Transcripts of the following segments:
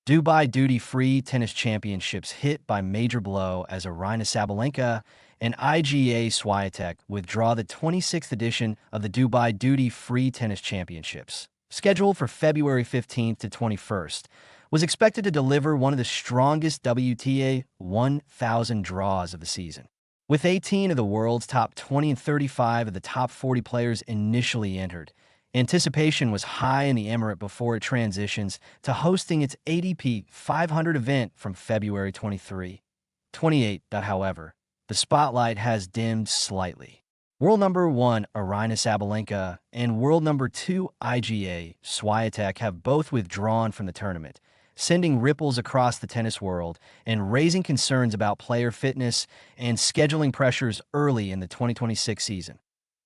Dubai duty-free tennis championships hit by major blow as Aryna Sabalenka and Iga Swiatek withdraw the 26th edition of the Dubai duty-free tennis championships. Scheduled for February 15th to 21st, was expected to deliver one of the strongest WTA 1000 draws of the season. With 18 of the world's top 20 and 35 of the top 40 players initially entered, anticipation was high in the Emirate before it transitions to hosting its ATP 500 event from February 28. However, the spotlight has dimmed slightly. World number 1 Aryna Sabalenka and world number 2 Iga Swiatek have both withdrawn from the tournament, sending ripples across the tennis world and raising concerns about player fitness and scheduling pressures early in the 2026 season.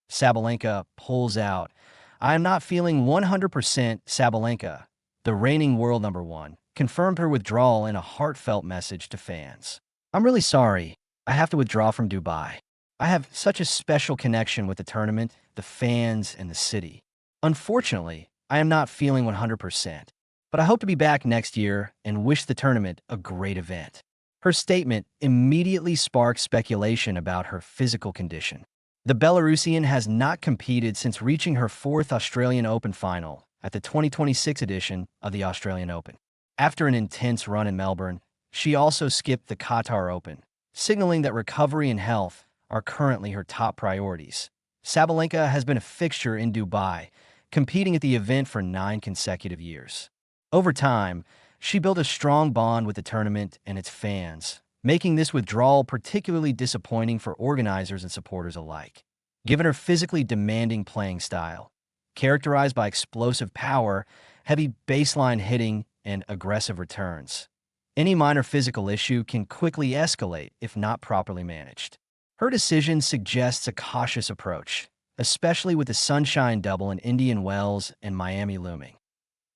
Sabalenka pulls out. "I am not feeling 100%." Sabalenka, the reigning world number 1, confirmed her withdrawal in a heartfelt message to fans. "I'm really sorry. I have to withdraw from Dubai. I have such a special connection with the tournament, the fans, and the city. Unfortunately, I am not feeling 100%. But I hope to be back next year and wish the tournament a great event." Her statement immediately sparked speculation about her physical condition. The Belarusian has not competed since reaching her 4th Australian Open final at the 2026 edition of the Australian Open. After an intense run in Melbourne, she also skipped the Qatar Open, signaling that recovery and health are currently her top priorities. Sabalenka has been a fixture in Dubai, competing at the event for 9 consecutive years. Over time, she built a strong bond with the tournament and its fans, making this withdrawal particularly disappointing for organizers and supporters alike. Given her physically demanding playing style, characterized by explosive power, heavy baseline hitting, and aggressive returns, any minor physical issue can quickly escalate if not properly managed. Her decision suggests a cautious approach, especially with the Sunshine Double in Indian Wells and Miami looming.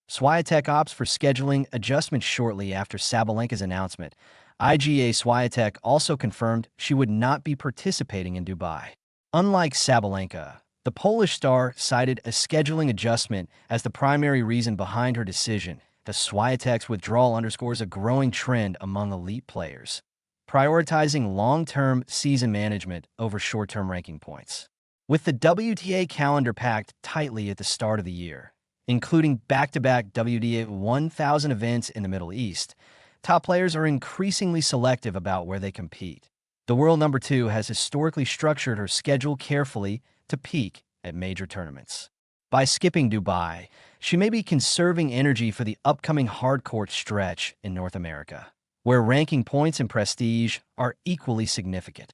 Swiatek opts for scheduling adjustments shortly after Sabalenka's announcement. Iga Swiatek also confirmed she would not be participating in Dubai. Unlike Sabalenka, the Polish star cited a scheduling adjustment as the primary reason behind her decision. The Swiatek's withdrawal underscores a growing trend among elite players, prioritizing long-term season management over short-term ranking points. With the WTA calendar packed tightly at the start of the year, including back-to-back WTA 1000 events in the Middle East, top players are increasingly selective about where they compete. The world number 2 has historically structured her schedule carefully to peak at major tournaments. By skipping Dubai, she may be conserving energy for the upcoming hard-court stretch in North America, where ranking points and prestige are equally significant.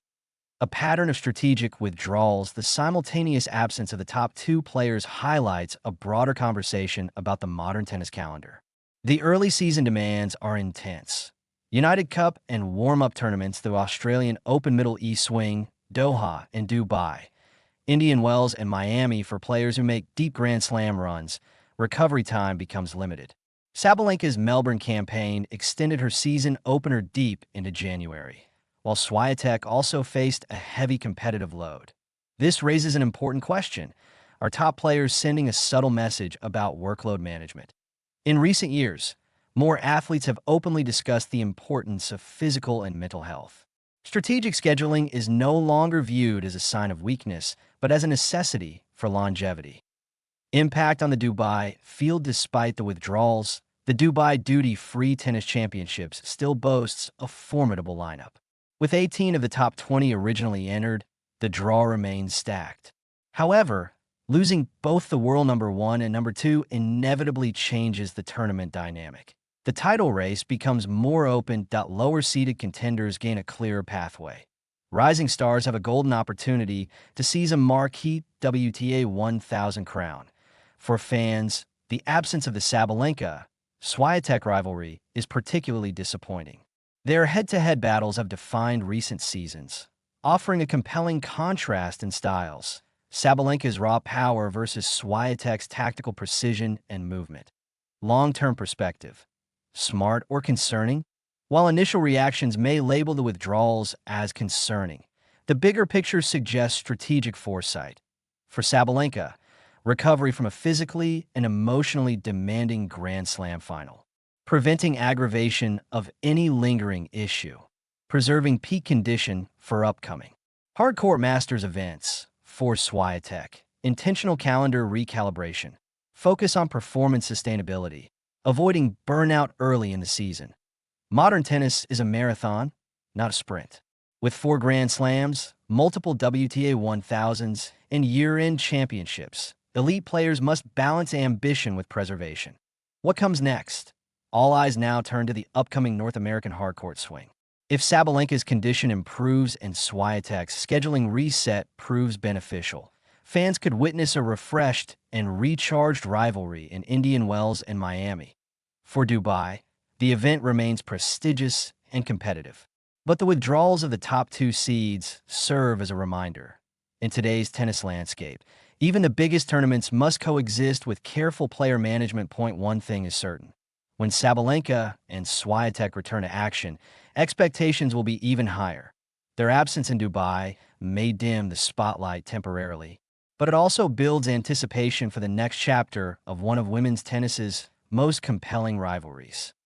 A pattern of strategic withdrawals, the simultaneous absence of the top 2 players highlights a broader conversation about the modern tennis calendar. The early season demands are intense. United Cup and warm-up tournaments, the Australian Open Middle East Swing, Doha, and Dubai, Indian Wells and Miami for players who make deep Grand Slam runs, recovery time becomes limited. Sabalenka's Melbourne campaign extended her season opener deep into January, while Swiatek also faced a heavy competitive load. This raises an important question. Are top players sending a subtle message about workload management? In recent years, more athletes have openly discussed the importance of physical and mental health. Strategic scheduling is no longer viewed as a sign of weakness, but as a necessity for longevity. Impact on the Dubai field. Despite the withdrawals, the Dubai duty-free tennis championships still boasts a formidable lineup. With 18 of the top 20 originally entered, the draw remains stacked. However, losing both the world number 1 and number 2 inevitably changes the tournament dynamic. The title race becomes more open. Lower-seeded contenders gain a clearer pathway. Rising stars have a golden opportunity to seize a marquee WTA 1000 crown. For fans, the absence of the Sabalenka-Swiatek rivalry is particularly disappointing. Their head-to-head battles have defined recent seasons, offering a compelling contrast in styles. Sabalenka's raw power versus Swiatek's tactical precision and movement. Long-term perspective. Smart or concerning? While initial reactions may label the withdrawals as concerning, the bigger picture suggests strategic foresight. For Sabalenka, recovery from a physically and emotionally demanding Grand Slam final. preventing aggravation of any lingering issue, preserving peak condition for upcoming hardcourt Masters events. For Swiatek, intentional calendar recalibration, focus on performance sustainability, avoiding burnout early in the season. Modern tennis is a marathon, not a sprint. With 4 Grand Slams, multiple WTA 1000s, and year-end championships, elite players must balance ambition with preservation. What comes next? All eyes now turn to the upcoming North American hardcourt swing. If Sabalenka's condition improves and Swiatek's scheduling reset proves beneficial, fans could witness a refreshed and recharged rivalry in Indian Wells and Miami. For Dubai, the event remains prestigious and competitive. But the withdrawals of the top 2 seeds serve as a reminder. In today's tennis landscape, even the biggest tournaments must coexist with careful player management. One thing is certain. When Sabalenka and Swiatek return to action, expectations will be even higher. Their absence in Dubai may dim the spotlight temporarily, but it also builds anticipation for the next chapter of one of women's tennis's most compelling rivalries.